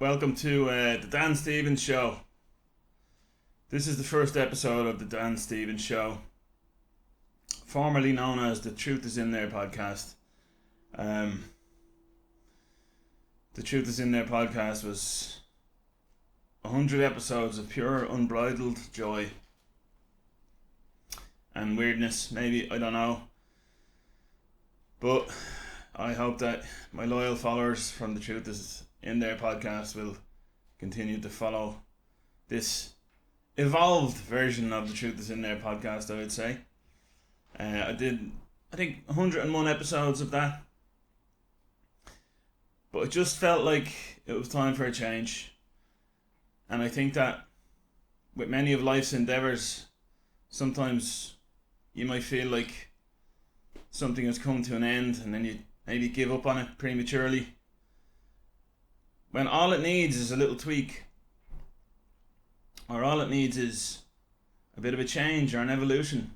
Welcome to the Dan Stevens Show. This is the first episode of the Dan Stevens Show, formerly known as the Truth Is In There podcast. The Truth Is In There podcast was 100 episodes of pure, unbridled joy and weirdness, maybe, I don't know. But I hope that my loyal followers from the Truth Is In There podcast will continue to follow this evolved version of the Truth Is In There podcast, I would say. I did, I think, 101 episodes of that. But it just felt like it was time for a change. And I think that with many of life's endeavours, sometimes you might feel like something has come to an end and then you maybe give up on it prematurely, when all it needs is a little tweak, or all it needs is a bit of a change or an evolution,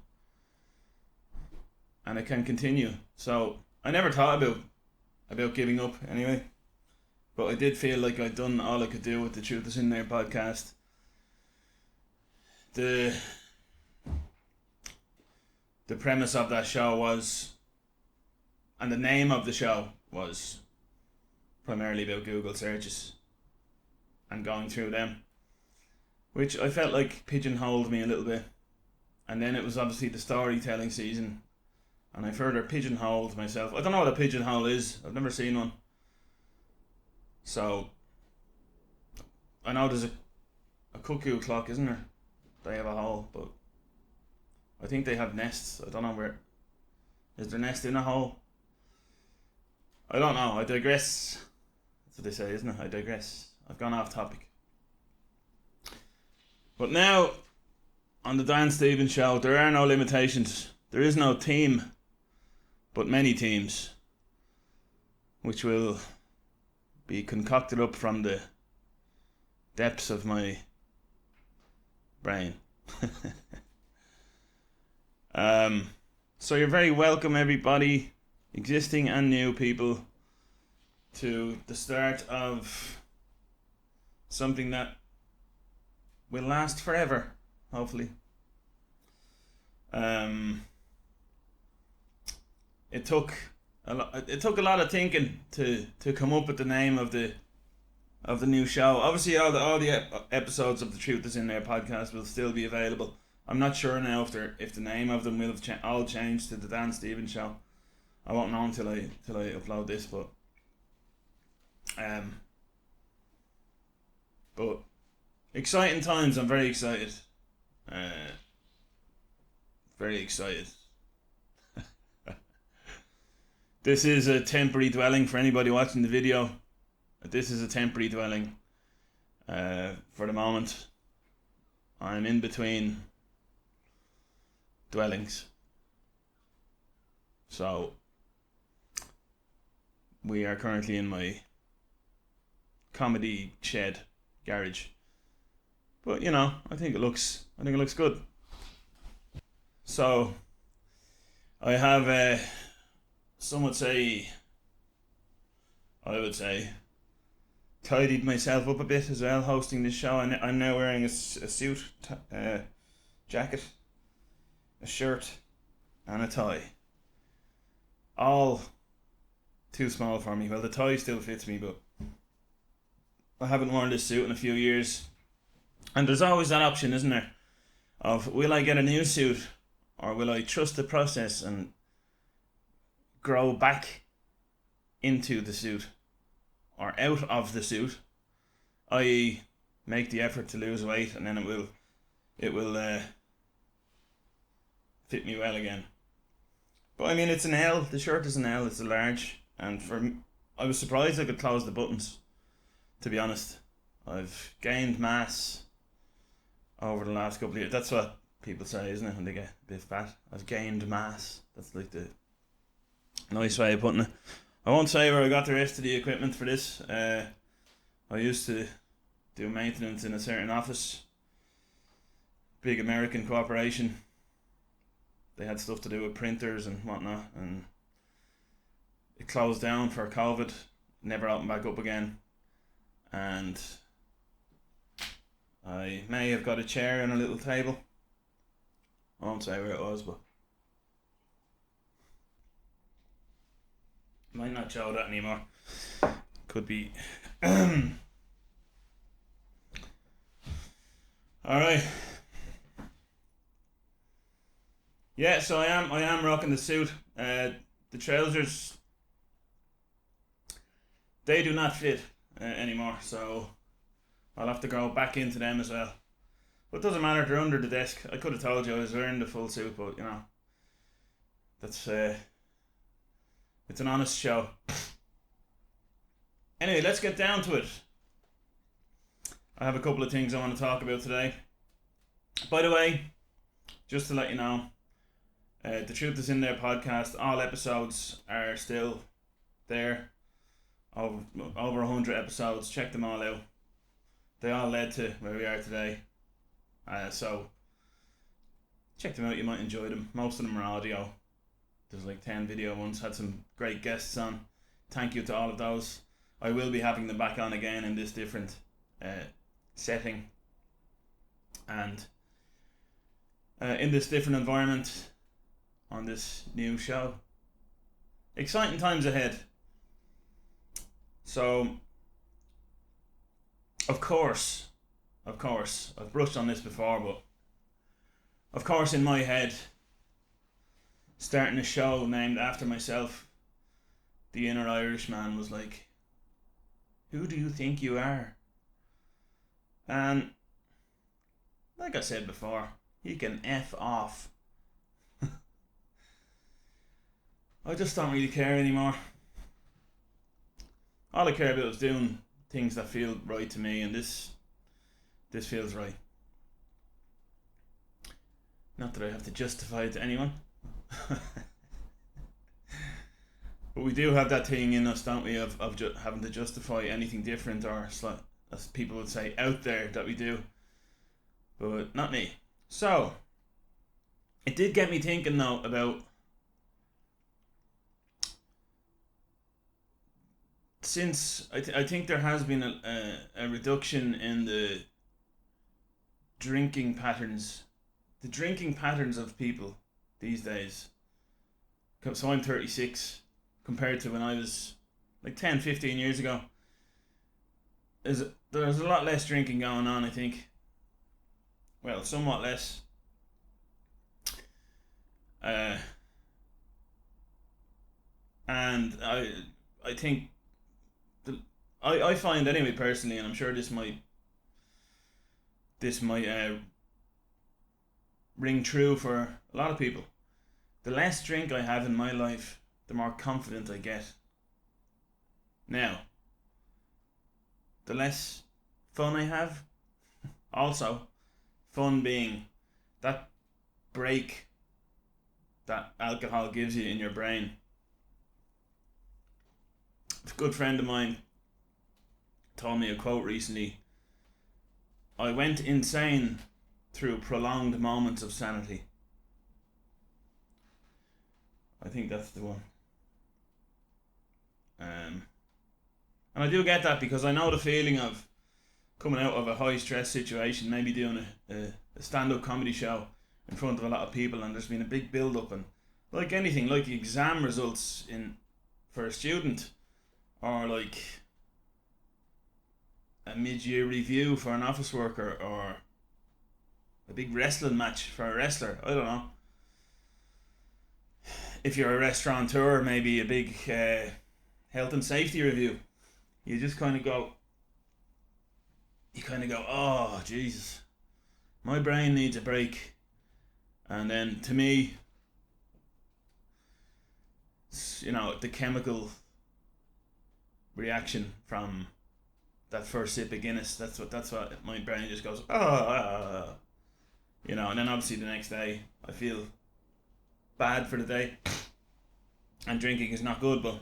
and it can continue. So I never thought about giving up anyway, but I did feel like I'd done all I could do with the Truth Is In There podcast. The premise of that show was, and the name of the show was, primarily about Google searches and going through them, which I felt like pigeonholed me a little bit. And then it was obviously the storytelling season, and I further pigeonholed myself. I don't know what a pigeonhole is. I've never seen one. So I know there's a cuckoo clock, isn't there? They have a hole, but I think they have nests. I don't know where. Is their nest in a hole? I don't know. I digress. That's what they say, isn't it? I digress. I've gone off topic. But now, on the Dan Stevens Show, there are no limitations. There is no team, but many teams, which will be concocted up from the depths of my brain. So you're very welcome, everybody, existing and new people, to the start of something that will last forever, hopefully. It took a lot of thinking to come up with the name of the new show. Obviously, all the episodes of the Truth Is In There podcast will still be available. I'm not sure now if the name of them will have all changed to the Dan Stevens Show. I won't know until I upload this, but exciting times. I'm very excited. Very excited. This is a temporary dwelling for anybody watching the video. This is a temporary dwelling. For the moment, I'm in between dwellings. So we are currently in my comedy shed garage. But I think it looks good. So I have I would say tidied myself up a bit as well, hosting this show. I'm now wearing a suit, jacket, a shirt, and a tie. All too small for me. Well, the tie still fits me, but I haven't worn this suit in a few years. And there's always that option, isn't there, of will I get a new suit, or will I trust the process and grow back into the suit or out of the suit, i.e. make the effort to lose weight, and then it will fit me well again. But I mean, it's an L. The shirt is an L. It's a large, and I was surprised I could close the buttons, to be honest. I've gained mass over the last couple of years. That's what people say, isn't it, when they get a bit fat? I've gained mass. That's like the nice way of putting it. I won't say where I got the rest of the equipment for this. I used to do maintenance in a certain office, big American corporation. They had stuff to do with printers and whatnot, and it closed down for COVID, never opened back up again. and I may have got a chair and a little table. I won't say where it was, but might not show that anymore. Could be. Alright. Yeah, so I am rocking the suit. The trousers, they do not fit anymore, so I'll have to go back into them as well. But it doesn't matter, they're under the desk. I could have told you I was wearing the full suit, but that's it's an honest show. Anyway, let's get down to it. I have a couple of things I want to talk about today. By the way, just to let you know, The Truth Is In There podcast, all episodes are still there. Over 100 episodes, check them all out. They all led to where we are today. So, check them out, you might enjoy them. Most of them are audio. There's like 10 video ones, had some great guests on. Thank you to all of those. I will be having them back on again in this different setting. And in this different environment on this new show. Exciting times ahead. So, of course, I've brushed on this before, but of course in my head, starting a show named after myself, the inner Irishman was like, who do you think you are? And like I said before, he can F off. I just don't really care anymore. All I care about is doing things that feel right to me, and this feels right. Not that I have to justify it to anyone. But we do have that thing in us, don't we, of having to justify anything different, or as people would say, out there, that we do. But not me. So, it did get me thinking though about, since I think there has been a reduction in the drinking patterns of people these days. So I'm 36, compared to when I was like 10, 15 years ago. There's a lot less drinking going on, I think. Well, somewhat less. And I think I find anyway, personally, and I'm sure this might ring true for a lot of people. The less drink I have in my life, the more confident I get. Now, the less fun I have, also, fun being that break that alcohol gives you in your brain. A good friend of mine told me a quote recently. I went insane through prolonged moments of sanity. I think that's the one. And I do get that, because I know the feeling of coming out of a high stress situation, maybe doing a stand-up comedy show in front of a lot of people, and there's been a big build-up, and like anything, like exam results for a student, or like a mid-year review for an office worker, or a big wrestling match for a wrestler, I don't know. If you're a restaurateur, maybe a big health and safety review. You just kind of go, oh Jesus, my brain needs a break. And then to me, the chemical reaction from that first sip of Guinness, that's what my brain just goes, and then obviously the next day I feel bad for the day, and drinking is not good. But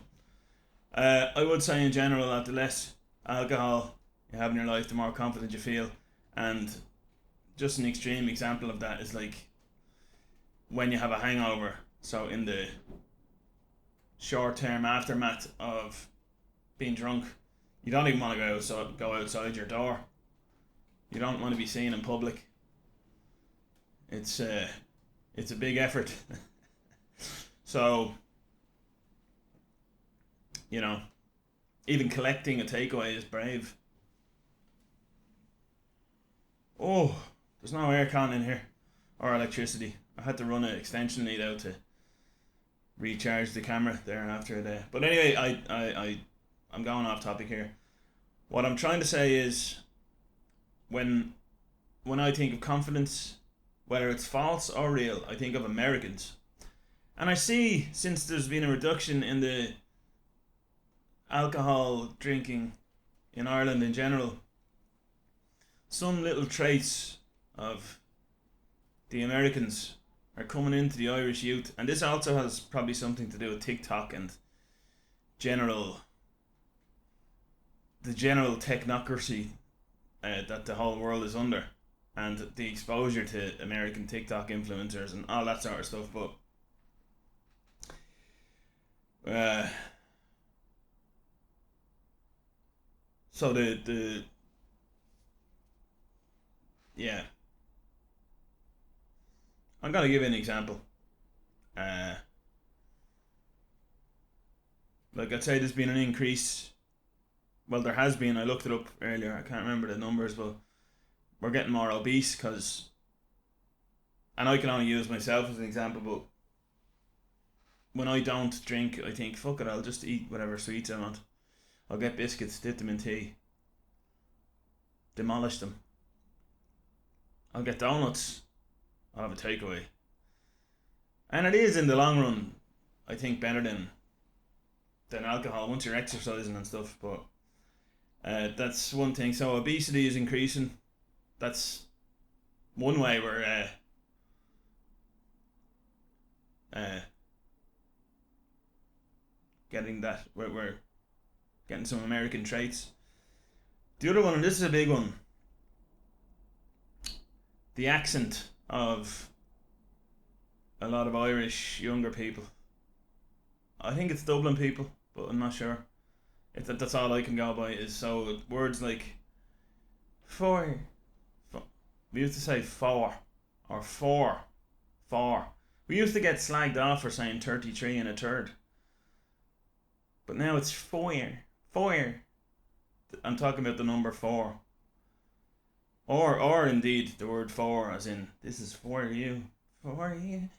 I would say in general that the less alcohol you have in your life, the more confident you feel. And just an extreme example of that is like when you have a hangover. So in the short term aftermath of being drunk, You don't even want to go outside your door. You don't want to be seen in public. It's a big effort. So, you know, even collecting a takeaway is brave. Oh, there's no aircon in here or electricity. I had to run an extension lead out to recharge the camera there after a day. But anyway, I'm going off topic here. What I'm trying to say is, when I think of confidence, whether it's false or real, I think of Americans. And I see, since there's been a reduction in the alcohol drinking in Ireland in general, some little traits of the Americans are coming into the Irish youth. And this also has probably something to do with TikTok and the general technocracy that the whole world is under, and the exposure to American TikTok influencers and all that sort of stuff. But so the yeah, I'm gonna give you an example. Like I'd say, there's been an increase. Well, there has been. I looked it up earlier. I can't remember the numbers, but we're getting more obese because, and I can only use myself as an example, but when I don't drink, I think, fuck it, I'll just eat whatever sweets I want. I'll get biscuits, dip them in tea, demolish them. I'll get donuts. I'll have a takeaway. And it is, in the long run, I think, better than alcohol once you're exercising and stuff. But that's one thing. So obesity is increasing. That's one way we're getting that. We're getting some American traits. The other one, and this is a big one, the accent of a lot of Irish younger people. I think it's Dublin people, but I'm not sure. That's all I can go by. Is so words like four. We used to say four or four. We used to get slagged off for saying 33 and a third, but now it's four. I'm talking about the number four, or indeed the word for, as in this is for you, for you,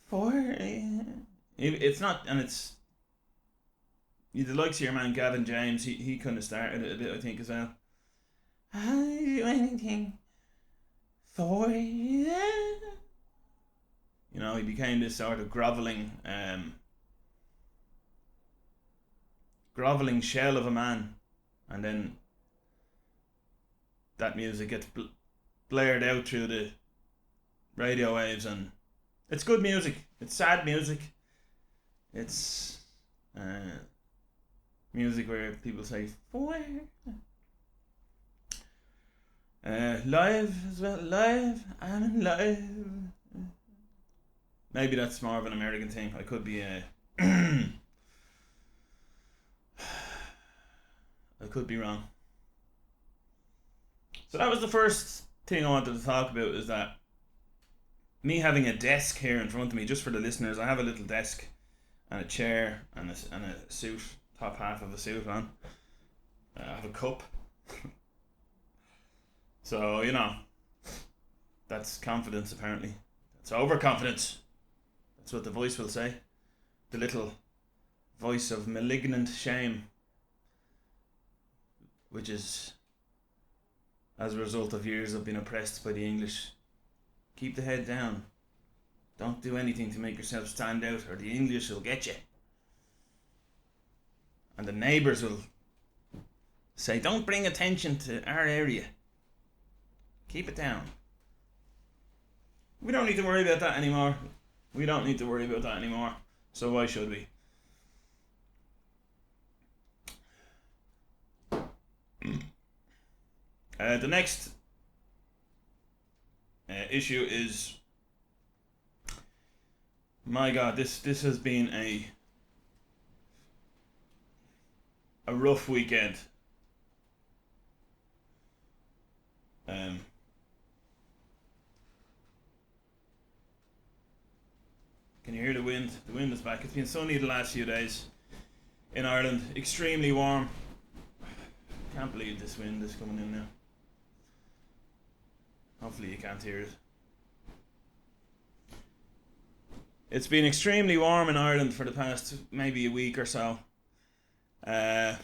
for you. It's not, and it's, you the likes of your man Gavin James. He kind of started it a bit, I think, as well. I'll do anything for you. You know, he became this sort of groveling shell of a man, and then that music gets blared out through the radio waves, and it's good music. It's sad music. It's music where people say for live as well. Live, I'm in live. Maybe that's more of an American thing. I could be I could be wrong. So that was the first thing I wanted to talk about, is that me having a desk here in front of me. Just for the listeners, I have a little desk and a chair and a suit, top half of a suit on. I have a cup. So, you know, that's confidence apparently. That's overconfidence. That's what the voice will say. The little voice of malignant shame, which is as a result of years of being oppressed by the English. Keep the head down. Don't do anything to make yourself stand out, or the English will get you. And the neighbours will say, don't bring attention to our area. Keep it down. We don't need to worry about that anymore. So why should we? The next issue is, my God, this has been a rough weekend. Um, can you hear the wind? The wind is back. It's been sunny the last few days in Ireland. Extremely warm. Can't believe this wind is coming in now. Hopefully you can't hear it. It's been extremely warm in Ireland for the past maybe a week or so. Uh,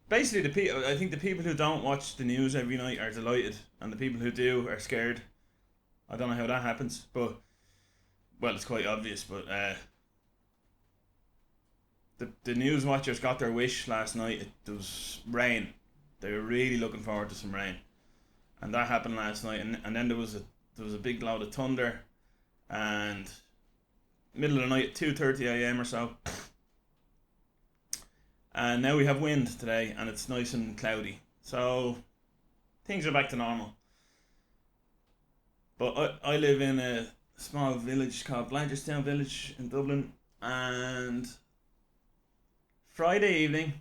Basically, I think the people who don't watch the news every night are delighted, and the people who do are scared. I don't know how that happens, but well, it's quite obvious. But the news watchers got their wish last night. It was rain. They were really looking forward to some rain, and that happened last night. And then there was a big cloud of thunder, and middle of the night, 2:30 a.m. or so. And now we have wind today, and it's nice and cloudy. So things are back to normal. But I live in a small village called Blanchardstown Village in Dublin, and Friday evening,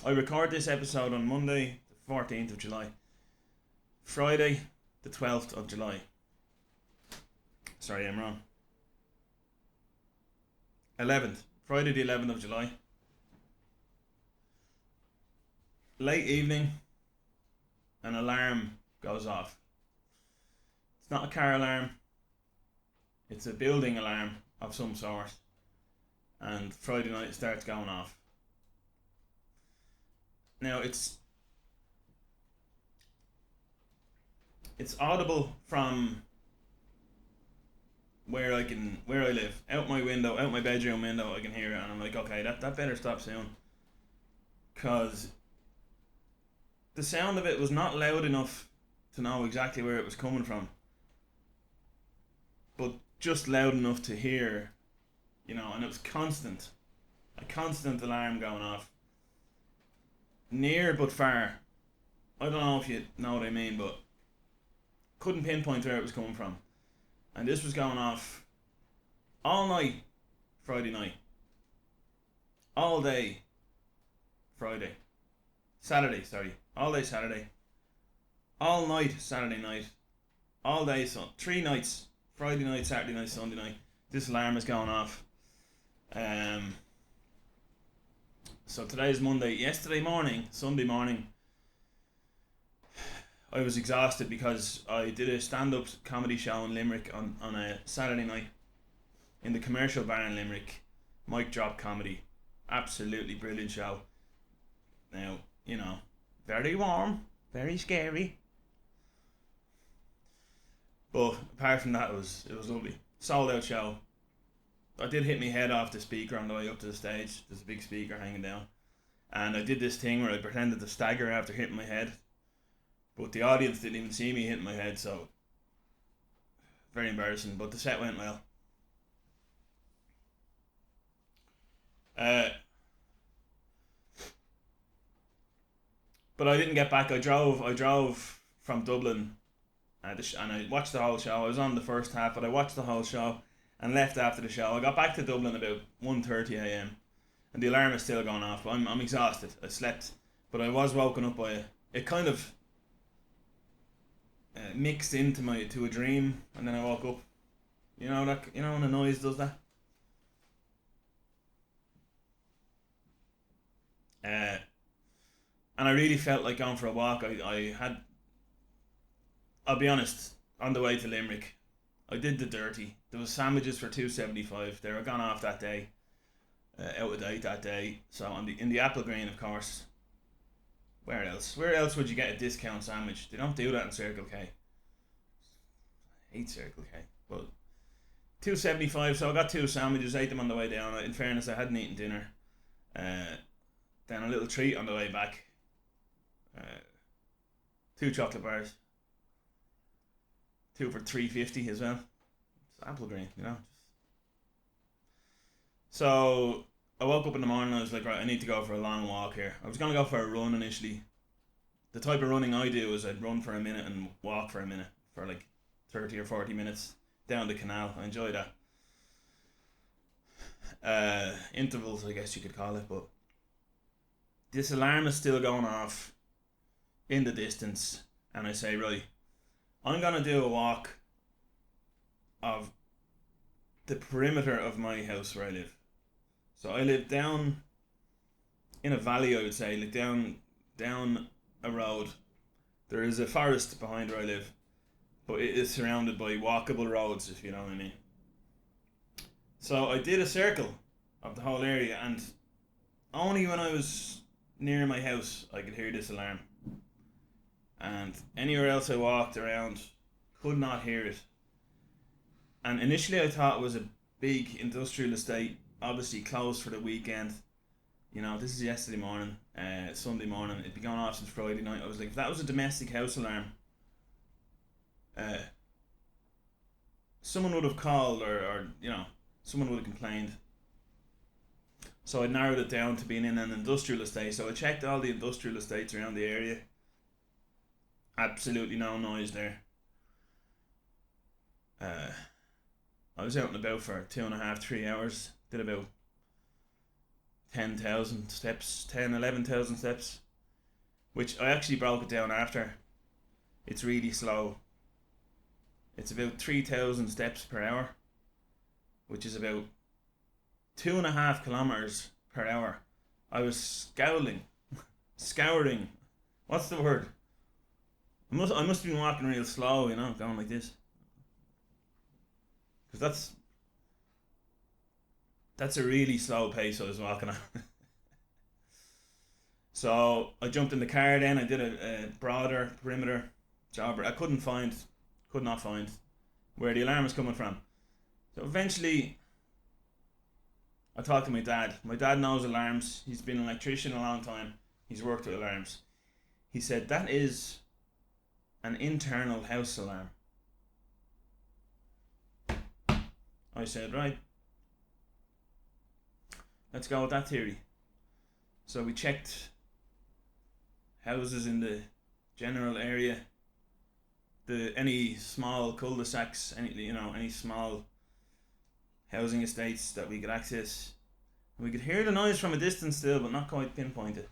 I record this episode on Monday, the 14th of July. Friday, the 12th of July. Sorry, I'm wrong. 11th. Friday, the 11th of July. Late evening, an alarm goes off. It's not a car alarm, it's a building alarm of some sort. And Friday night it starts going off. Now it's audible from where I live. Out my window, out my bedroom window, I can hear it, and I'm like, okay, that better stop soon. Cause the sound of it was not loud enough to know exactly where it was coming from, but just loud enough to hear, and it was constant. A constant alarm going off. Near but far. I don't know if you know what I mean, but couldn't pinpoint where it was coming from. And this was going off all night Friday night. All day Friday. Saturday, sorry. All day Saturday. All night Saturday night. All day, so 3 nights. Friday night, Saturday night, Sunday night. This alarm is going off. So today is Monday. Yesterday morning, Sunday morning, I was exhausted because I did a stand-up comedy show in Limerick on a Saturday night in the Commercial Bar in Limerick. Mic drop comedy. Absolutely brilliant show. Now, very warm, very scary. But apart from that, it was lovely. Sold out show. I did hit my head off the speaker on the way up to the stage. There's a big speaker hanging down. And I did this thing where I pretended to stagger after hitting my head. But the audience didn't even see me hitting my head, so very embarrassing. But the set went well. But I didn't get back. I drove from Dublin, and I watched the whole show. I was on the first half, but I watched the whole show and left after the show. I got back to Dublin about 1:30 a.m. and the alarm is still going off. I'm exhausted. I slept, but I was woken up by it. It kind of mixed into a dream, and then I woke up. You know when a noise does that. And I really felt like going for a walk. I'll be honest, on the way to Limerick, I did the dirty. There was sandwiches for $2.75. They were gone off that day, out of date that day. So in the Apple Green, of course. Where else? Where else would you get a discount sandwich? They don't do that in Circle K. I hate Circle K, but $2.75. So I got 2 sandwiches, ate them on the way down. In fairness, I hadn't eaten dinner. Then a little treat on the way back. 2 chocolate bars. 2 for $3.50 as well. It's Apple Green, So I woke up in the morning and I was like, right, I need to go for a long walk here. I was going to go for a run initially. The type of running I do is I'd run for a minute and walk for a minute for like 30 or 40 minutes down the canal. I enjoy that. Intervals, I guess you could call it, but this alarm is still going off in the distance, and I say, right, I'm gonna do a walk of the perimeter of my house where I live. So I live down in a valley, I would say, like down a road. There is a forest behind where I live, but it is surrounded by walkable roads, if you know what I mean. So I did a circle of the whole area, and only when I was near my house I could hear this alarm. And anywhere else I walked around, could not hear it. And initially I thought it was a big industrial estate, obviously closed for the weekend. You know, this is yesterday morning, Sunday morning. It'd be going off since Friday night. I was like, if that was a domestic house alarm, uh, someone would have called, or someone would have complained. So I narrowed it down to being in an industrial estate. So I checked all the industrial estates around the area. Absolutely no noise there. Uh, I was out and about for 2.5, 3 hours. Did about 10,000 steps, 10, 11,000 steps, which I actually broke it down after. It's really slow. It's about 3,000 steps per hour, which is about 2.5 kilometers per hour. I was scouring. What's the word? I must have been walking real slow, going like this, because that's a really slow pace I was walking at. So I jumped in the car. Then I did a broader perimeter job. I could not find where the alarm was coming from. So eventually, I talked to my dad. My dad knows alarms. He's been an electrician a long time. He's worked with alarms. He said that is an internal house alarm. I said, right, let's go with that theory. So we checked houses in the general area, any small cul-de-sacs, any small housing estates that we could access. We could hear the noise from a distance still, but not quite pinpoint it.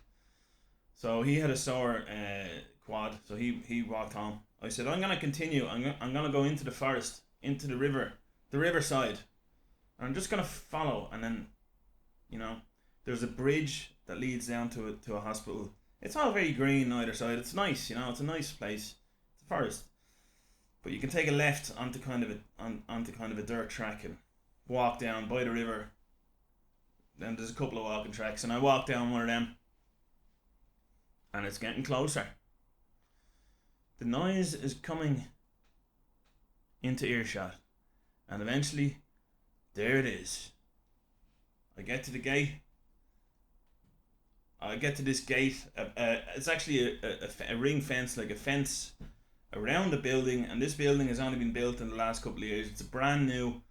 So he had a sore quad, so he walked home. I said, I'm gonna continue. I'm gonna go into the forest, into the riverside, and I'm just gonna follow. And then, there's a bridge that leads down to a hospital. It's all very green on either side. It's nice, it's a nice place. It's a forest, but you can take a left onto onto kind of a dirt track and walk down by the river. Then there's a couple of walking tracks, and I walk down one of them, and it's getting closer. The noise is coming into earshot, and eventually, there it is. I get to the gate. I get to this gate. It's actually a ring fence, like a fence around the building, and this building has only been built in the last couple of years. It's a brand new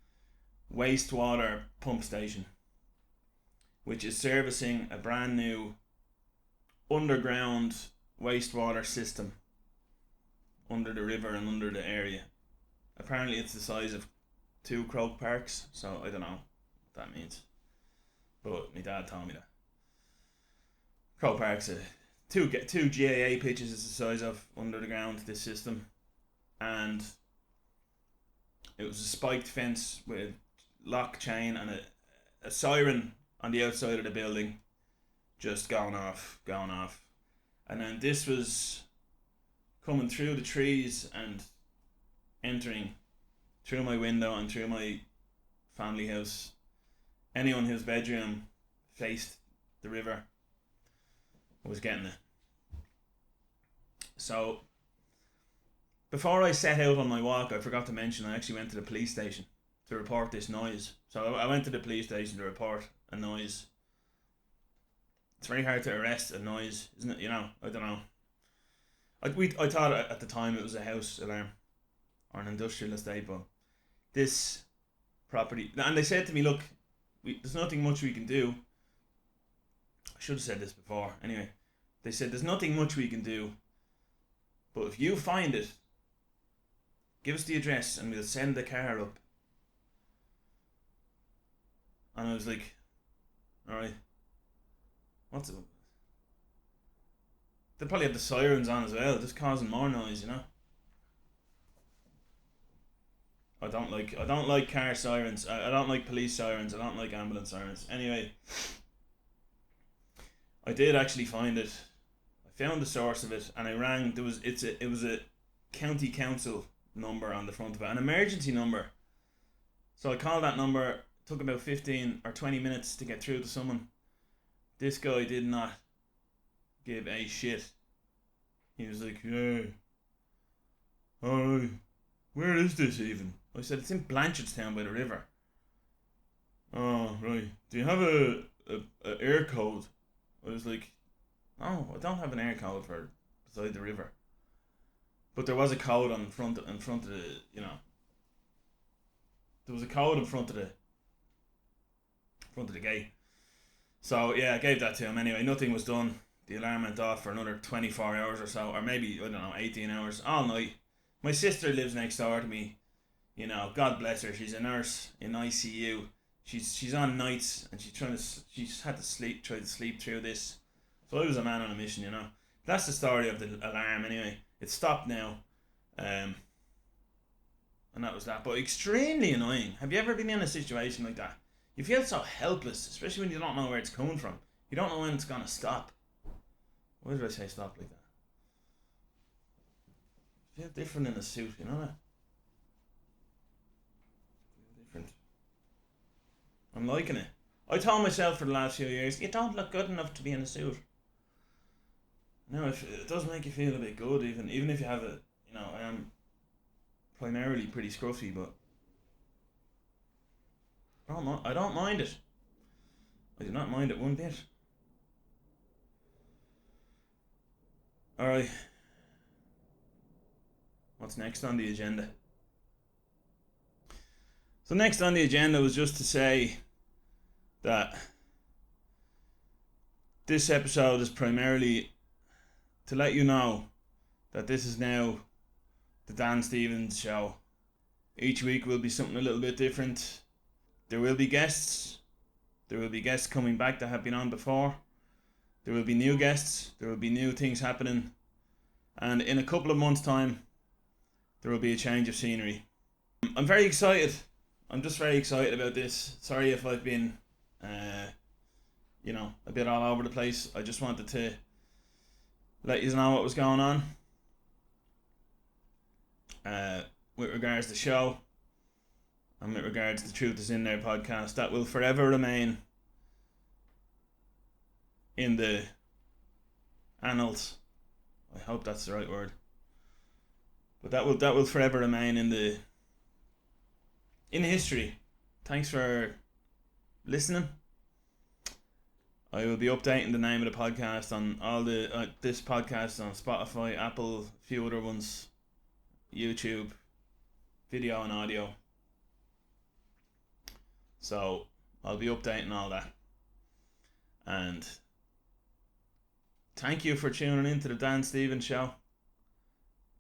wastewater pump station, which is servicing a brand new underground wastewater system under the river and under the area. Apparently it's the size of 2 Croke Parks, so I don't know what that means, but my dad told me that Croke Park's two GAA pitches is the size of under the ground, this system. And it was a spiked fence with lock chain and a siren on the outside of the building, just going off. And then this was coming through the trees and entering through my window and through my family house. Anyone whose bedroom faced the river was getting it. So before I set out on my walk, I forgot to mention I actually went to the police station to report this noise. So I went to the police station to report a noise. It's very hard to arrest a noise, isn't it? I don't know. I thought at the time it was a house alarm or an industrial estate, but this property, and they said to me, look, there's nothing much we can do. I should have said this before. Anyway, they said there's nothing much we can do, but if you find it, give us the address and we'll send the car up. And I was like, alright, what's it? they probably have the sirens on as well, just causing more noise, you know. I don't like car sirens. I don't like police sirens. I don't like ambulance sirens. Anyway, I did actually find it. I found the source of it, and I rang. It was a county council number on the front of it, an emergency number. So I called that number. It took about 15 or 20 minutes to get through to someone. This guy did not give a shit. He was like, "Yeah, alright, where is this even?" I said, "It's in Blanchardstown by the river." "Oh, right. Do you have a air code?" I was like, "No, I don't have an air code for beside the river." But there was a code in front of the, you know, there was a code in front of the gate. So yeah, I gave that to him anyway. Nothing was done. The alarm went off for another 24 hours or so, or maybe, I don't know, 18 hours, all night. My sister lives next door to me. You know, God bless her. She's a nurse in ICU. She's on nights, and she's had to try to sleep through this. So I was a man on a mission, you know. That's the story of the alarm anyway. It's stopped now, and that was that. But extremely annoying. Have you ever been in a situation like that? You feel so helpless, especially when you don't know where it's coming from. You don't know when it's gonna stop. Why did I say stop like that? I feel different in a suit, you know that? Different. I'm liking it. I told myself for the last few years, you don't look good enough to be in a suit. No, it does make you feel a bit good, even if you have a, you know, I am primarily pretty scruffy, but I don't mind it. I do not mind it one bit. Alright. What's next on the agenda? So next on the agenda was just to say that this episode is primarily to let you know that this is now the Dan Stevens show. Each week will be something a little bit different. There will be guests. There will be guests coming back that have been on before. There will be new guests. There will be new things happening. And in a couple of months' time, there will be a change of scenery. I'm very excited. I'm just very excited about this. Sorry if I've been, a bit all over the place. I just wanted to let you know what was going on with regards to the show and with regards to the Truth Is In There podcast. That will forever remain in the annals. I hope that's the right word. But that will forever remain in history. Thanks for listening. I will be updating the name of the podcast on all this podcast on Spotify, Apple, a few other ones, YouTube, video and audio. So I'll be updating all that. And thank you for tuning in to the Dan Stevens Show.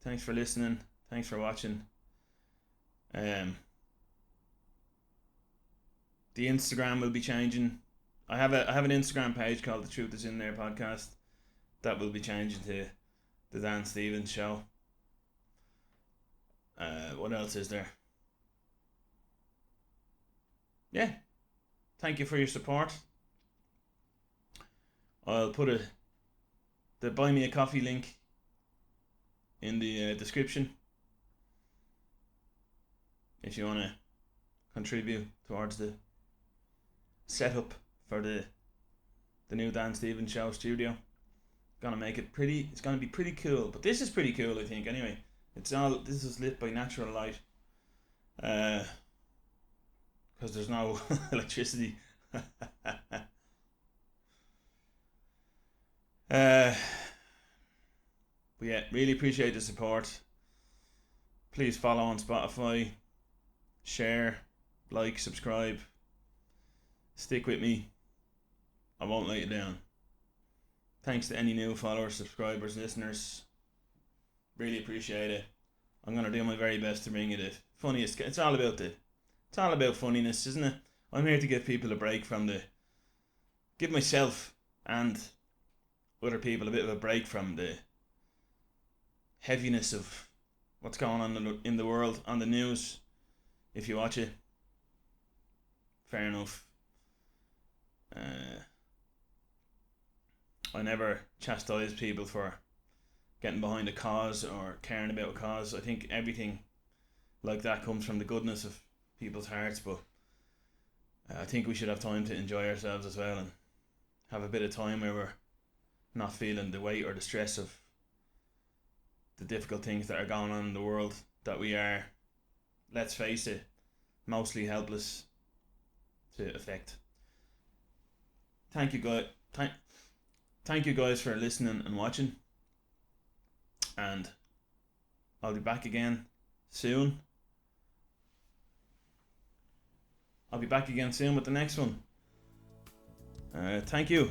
Thanks for listening. Thanks for watching. The Instagram will be changing. I have an Instagram page called The Truth Is In There podcast. That will be changing to the Dan Stevens Show. What else is there? Yeah. Thank you for your support. I'll put the Buy Me a Coffee link in the description if you want to contribute towards the setup for the new Dan Stevens Show studio. Gonna make it pretty. It's gonna be pretty cool. But this is pretty cool, I think. Anyway, this is lit by natural light. Because there's no electricity. But yeah, really appreciate the support. Please follow on Spotify, share, like, subscribe. Stick with me. I won't let you down. Thanks to any new followers, subscribers, listeners. Really appreciate it. I'm gonna do my very best to bring you the funniest. It's all about funniness, isn't it? I'm here to give people a break from give myself and other people a bit of a break from the heaviness of what's going on in the world on the news. If you watch it, fair enough. I never chastise people for getting behind a cause or caring about a cause. I think everything like that comes from the goodness of people's hearts, but I think we should have time to enjoy ourselves as well and have a bit of time where we're not feeling the weight or the stress of the difficult things that are going on in the world that we are, let's face it, mostly helpless to affect. Thank you guys. Thank you guys for listening and watching, and I'll be back again soon. I'll be back again soon with the next one. Thank you.